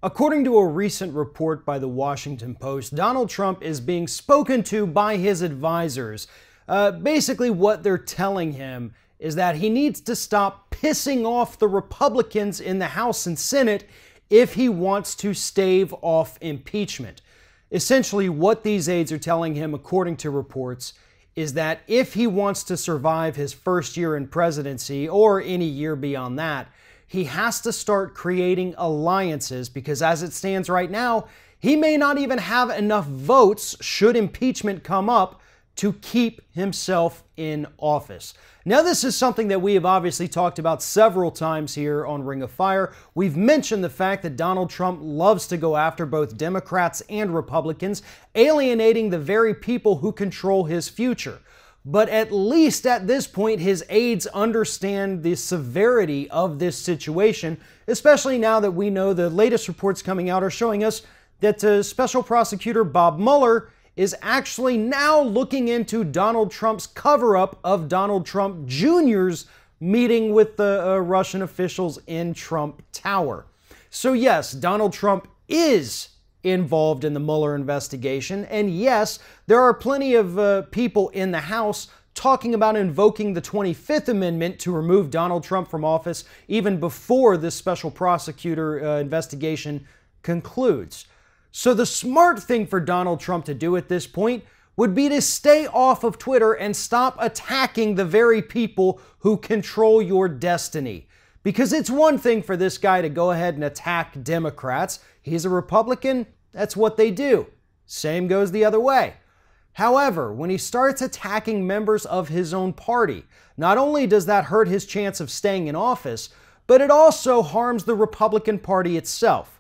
According to a recent report by the Washington Post, Donald Trump is being spoken to by his advisors. Basically, what they're telling him is that he needs to stop pissing off the Republicans in the House and Senate if he wants to stave off impeachment. Essentially, what these aides are telling him, according to reports, is that if he wants to survive his first year in presidency or any year beyond that, he has to start creating alliances because as it stands right now, he may not even have enough votes should impeachment come up to keep himself in office. Now, this is something that we have obviously talked about several times here on Ring of Fire. We've mentioned the fact that Donald Trump loves to go after both Democrats and Republicans, alienating the very people who control his future. But at least at this point, his aides understand the severity of this situation, especially now that we know the latest reports coming out are showing us that Special Prosecutor Bob Mueller is actually now looking into Donald Trump's cover-up of Donald Trump Jr.'s meeting with the Russian officials in Trump Tower. So yes, Donald Trump is involved in the Mueller investigation, and yes, there are plenty of people in the House talking about invoking the 25th Amendment to remove Donald Trump from office even before this special prosecutor investigation concludes. So the smart thing for Donald Trump to do at this point would be to stay off of Twitter and stop attacking the very people who control your destiny. Because it's one thing for this guy to go ahead and attack Democrats. He's a Republican, that's what they do. Same goes the other way. However, when he starts attacking members of his own party, not only does that hurt his chance of staying in office, but it also harms the Republican Party itself.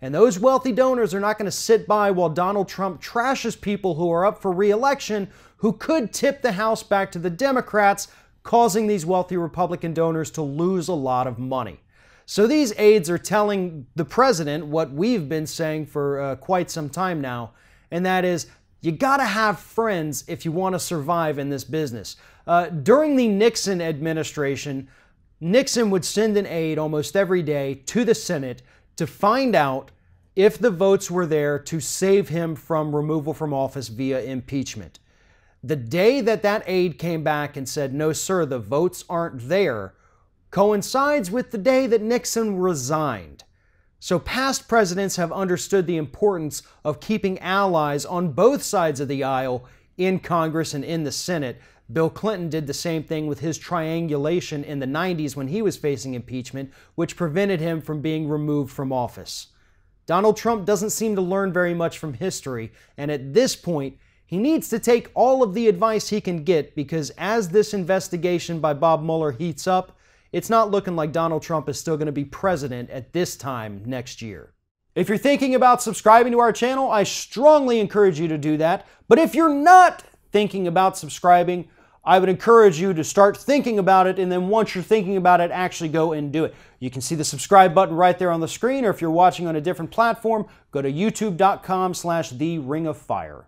And those wealthy donors are not going to sit by while Donald Trump trashes people who are up for re-election who could tip the House back to the Democrats, causing these wealthy Republican donors to lose a lot of money. So these aides are telling the president what we've been saying for quite some time now, and that is, you gotta have friends if you want to survive in this business. During the Nixon administration, Nixon would send an aide almost every day to the Senate to find out if the votes were there to save him from removal from office via impeachment. The day that that aide came back and said, no, sir, the votes aren't there, coincides with the day that Nixon resigned. So past presidents have understood the importance of keeping allies on both sides of the aisle in Congress and in the Senate. Bill Clinton did the same thing with his triangulation in the 90s when he was facing impeachment, which prevented him from being removed from office. Donald Trump doesn't seem to learn very much from history, and at this point, he needs to take all of the advice he can get because as this investigation by Bob Mueller heats up, it's not looking like Donald Trump is still going to be president at this time next year. If you're thinking about subscribing to our channel, I strongly encourage you to do that. But if you're not thinking about subscribing, I would encourage you to start thinking about it, and then once you're thinking about it, actually go and do it. You can see the subscribe button right there on the screen, or if you're watching on a different platform, go to youtube.com/theringoffire.